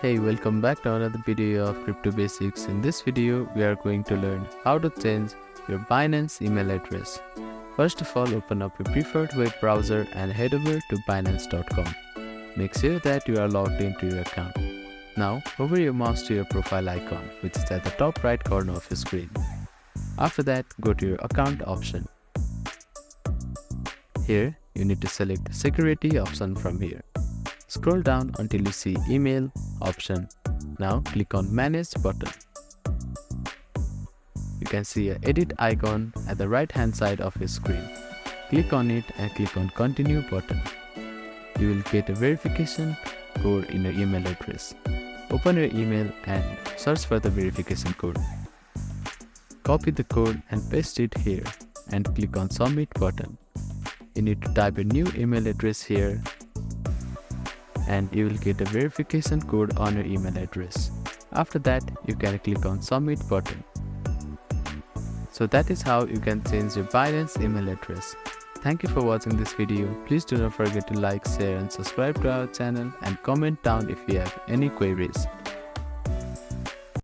Hey, welcome back to another video of Crypto Basics. In this video, we are going to learn how to change your Binance email address. First of all, open up your preferred web browser and head over to Binance.com. Make sure that you are logged into your account. Now, hover your mouse to your profile icon, which is at the top right corner of your screen. After that, go to your account option. Here, you need to select the security option from here. Scroll down until you see email option. Now click on manage button. You can see an edit icon at the right hand side of your screen. Click on it and click on continue button. You will get a verification code in your email address. Open your email and search for the verification code. Copy the code and paste it here and click on submit button. You need to type a new email address here and you will get a verification code on your email address. After that, you can click on submit button. So that is how you can change your Binance email address. Thank you for watching this video. Please do not forget to like, share and subscribe to our channel and comment down if you have any queries.